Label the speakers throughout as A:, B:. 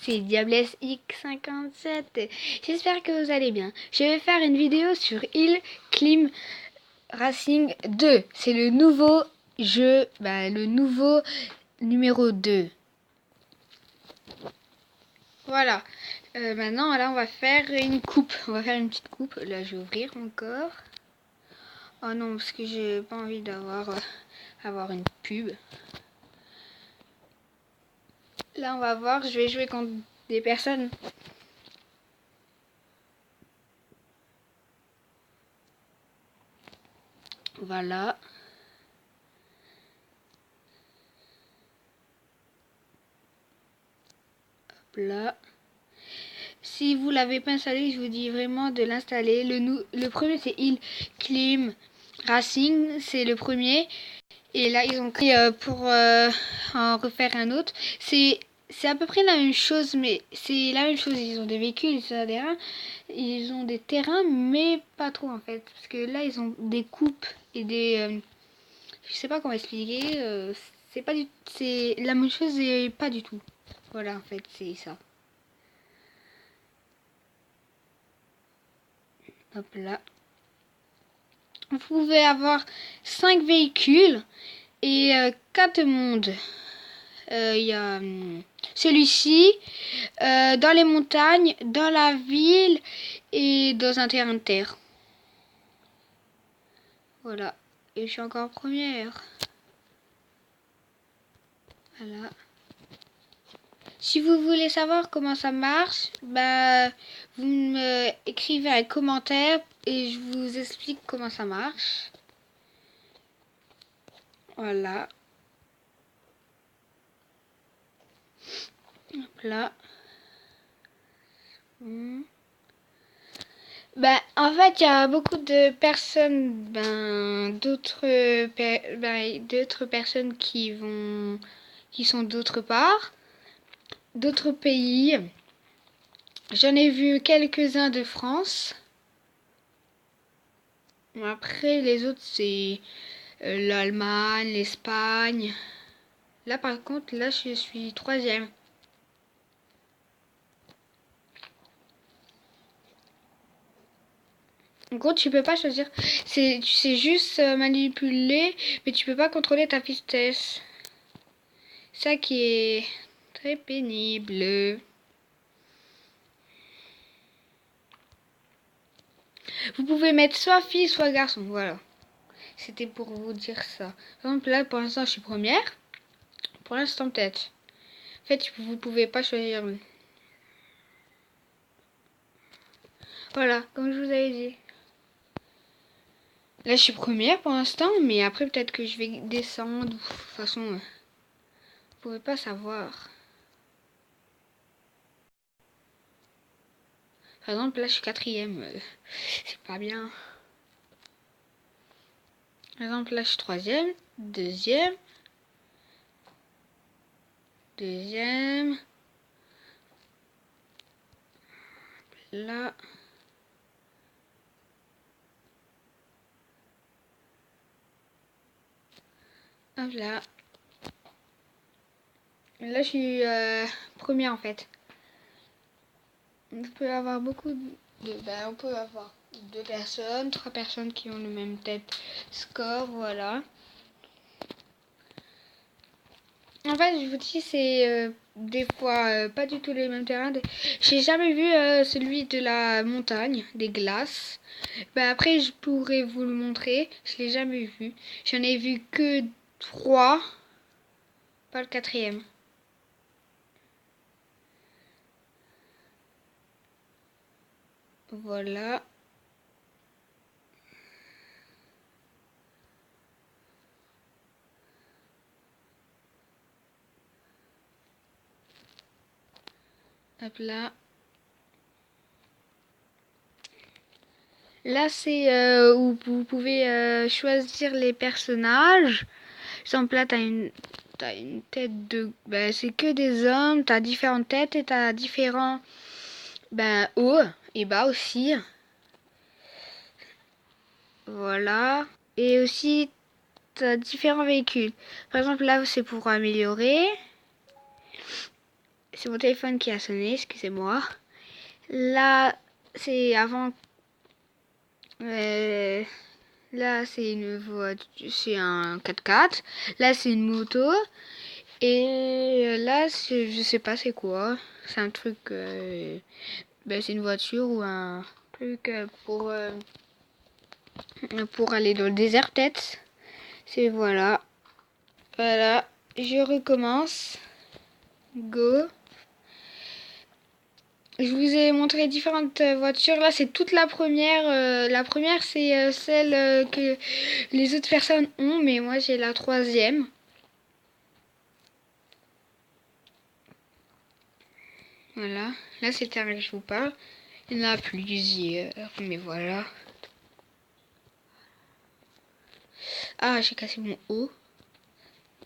A: c'est Diablesse X57. J'espère que vous allez bien. Je vais faire une vidéo sur Hill Climb Racing 2. C'est le nouveau jeu, le nouveau numéro 2. Voilà. Maintenant, là, on va faire une coupe. On va faire une petite coupe. Là, je vais ouvrir encore. Oh non, parce que j'ai pas envie d'avoir avoir une pub. Là, on va voir. Je vais jouer contre des personnes. Voilà. Hop là. Si vous l'avez pas installé, je vous dis vraiment de l'installer. Le premier, c'est Hill Climb Racing. C'est le premier. Et là, ils ont créé pour en refaire un autre. C'est à peu près la même chose, mais c'est la même chose. Ils ont des véhicules, ils ont des terrains, mais pas trop en fait. Parce que là, ils ont des coupes et des... je sais pas comment expliquer. C'est pas du... C'est la même chose et pas du tout. Voilà, en fait, c'est ça. Hop là. Vous pouvez avoir 5 véhicules et 4 mondes. Il y a celui-ci, dans les montagnes, dans la ville et dans un terrain de terre. Voilà. Et je suis encore première. Voilà. Si vous voulez savoir comment ça marche, vous me écrivez un commentaire et je vous explique comment ça marche. Voilà. Hop là. En fait, il y a beaucoup de personnes, d'autres personnes qui sont d'autre part, d'autres pays. J'en ai vu quelques-uns de France. Après, les autres, c'est l'Allemagne, l'Espagne. Là, par contre, là, je suis 3e. En gros, tu peux pas choisir. Tu sais juste manipuler, mais tu peux pas contrôler ta vitesse. Ça qui est très pénible. Vous pouvez mettre soit fille, soit garçon. Voilà. C'était pour vous dire ça. Par exemple, là, pour l'instant, je suis première. Pour l'instant, peut-être. En fait, vous pouvez pas choisir. Voilà, comme je vous avais dit. Là, je suis première pour l'instant, mais après, peut-être que je vais descendre. De toute façon, vous pouvez pas savoir. Par exemple, là, je suis 4e. C'est pas bien. Par exemple, là, je suis 3e. Deuxième. Là. Hop là. Là, je suis première en fait. On peut avoir beaucoup de... on peut avoir 2 personnes, 3 personnes qui ont le même tête score, voilà. En fait, je vous dis, c'est des fois pas du tout les mêmes terrains. J'ai jamais vu celui de la montagne, des glaces. Après, je pourrais vous le montrer. Je l'ai jamais vu. J'en ai vu que 3, pas le 4e. Voilà. Hop là. Là, c'est où vous pouvez choisir les personnages. Par exemple, là, t'as une tête de... c'est que des hommes. T'as différentes têtes et t'as différents hauts et bas aussi. Voilà. Et aussi, t'as différents véhicules. Par exemple, là, c'est pour améliorer. c'est mon téléphone qui a sonné, excusez-moi. Là, c'est avant. Là, c'est une voiture, c'est un 4x4. Là, c'est une moto. Et là, je sais pas c'est quoi. C'est un truc. C'est une voiture ou un truc pour aller dans le désert, peut-être. C'est voilà. Voilà. Je recommence. Go. Je vous ai montré différentes voitures. Là, c'est toute la première. La première, c'est celle que les autres personnes ont, mais moi, j'ai la troisième. Voilà. Là, c'est terminé, je vous parle. Il y en a plusieurs, mais voilà. Ah, j'ai cassé mon haut.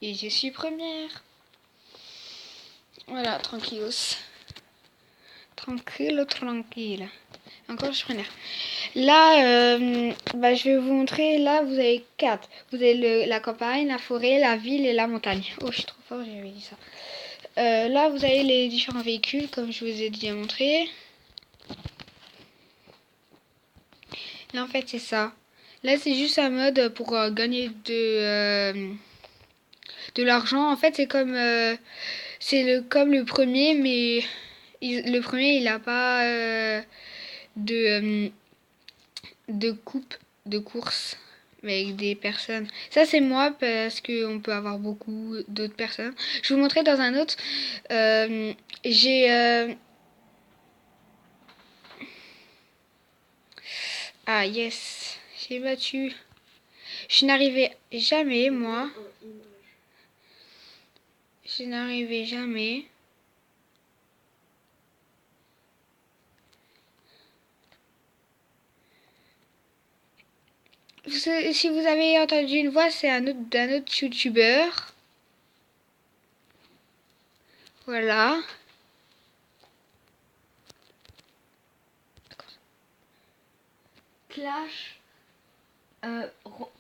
A: Et je suis première. Voilà, tranquillos. Tranquille, tranquille. Encore, je suis première. Là, je vais vous montrer. Là, vous avez 4. Vous avez la campagne, la forêt, la ville et la montagne. Oh, je suis trop fort, j'avais dit ça. Là, vous avez les différents véhicules, comme je vous ai déjà montré. Là, en fait, c'est ça. Là, c'est juste un mode pour gagner de l'argent. En fait, c'est comme comme le premier, mais le premier, il n'a pas de coupe de course avec des personnes. Ça, c'est moi parce qu'on peut avoir beaucoup d'autres personnes. Je vais vous montrer dans un autre. J'ai Ah yes, j'ai battu. Je n'arrivais jamais, moi. Je n'arrivais jamais. Si vous avez entendu une voix, c'est d'un autre youtubeur. Voilà.
B: Clash.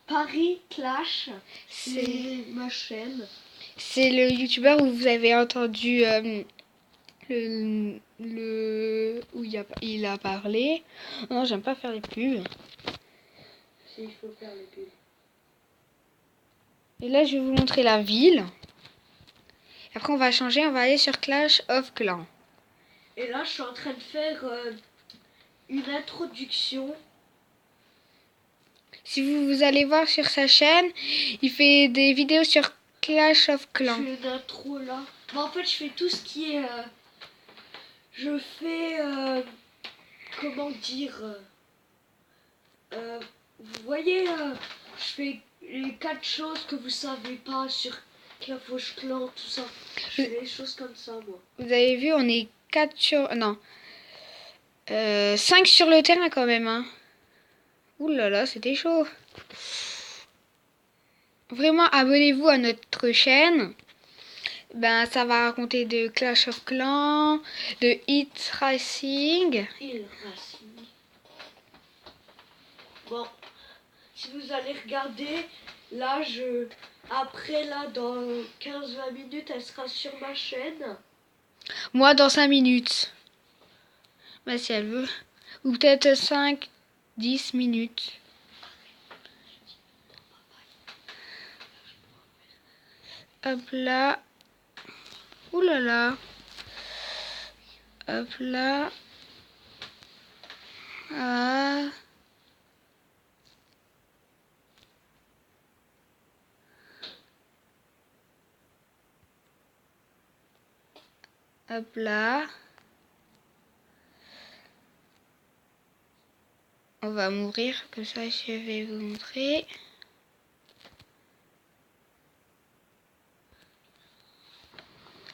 B: Paris Clash. C'est ma chaîne.
A: C'est le youtubeur où vous avez entendu où il a parlé. Non, j'aime pas faire les pubs.
B: Si, il faut faire les pubs.
A: Et là, je vais vous montrer la ville. Après, on va changer, on va aller sur Clash of Clans.
B: Et là, je suis en train de faire une introduction.
A: Si vous allez voir sur sa chaîne, il fait des vidéos sur Clash of Clans.
B: Je fais une intro là. En fait, je fais tout ce qui est... je fais... comment dire... vous voyez, je fais les 4 choses que vous savez pas sur Clash of Clans, tout ça. Je fais des choses comme ça, moi.
A: Vous avez vu, on est 4 sur... Non. 5 sur le terrain quand même. Hein. Ouh là là, c'était chaud. Vraiment, abonnez-vous à notre chaîne. Ça va raconter de Clash of Clans, de Hit Racing.
B: Bon, si vous allez regarder, là, après, là, dans 15-20 minutes, elle sera sur ma chaîne.
A: Moi, dans 5 minutes. Si elle veut. Ou peut-être 5-10 minutes. Hop là. Ouh là là. Hop là. Ah. Hop là. On va m'ouvrir, comme ça je vais vous montrer.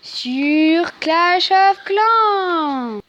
A: Sur Clash of Clans.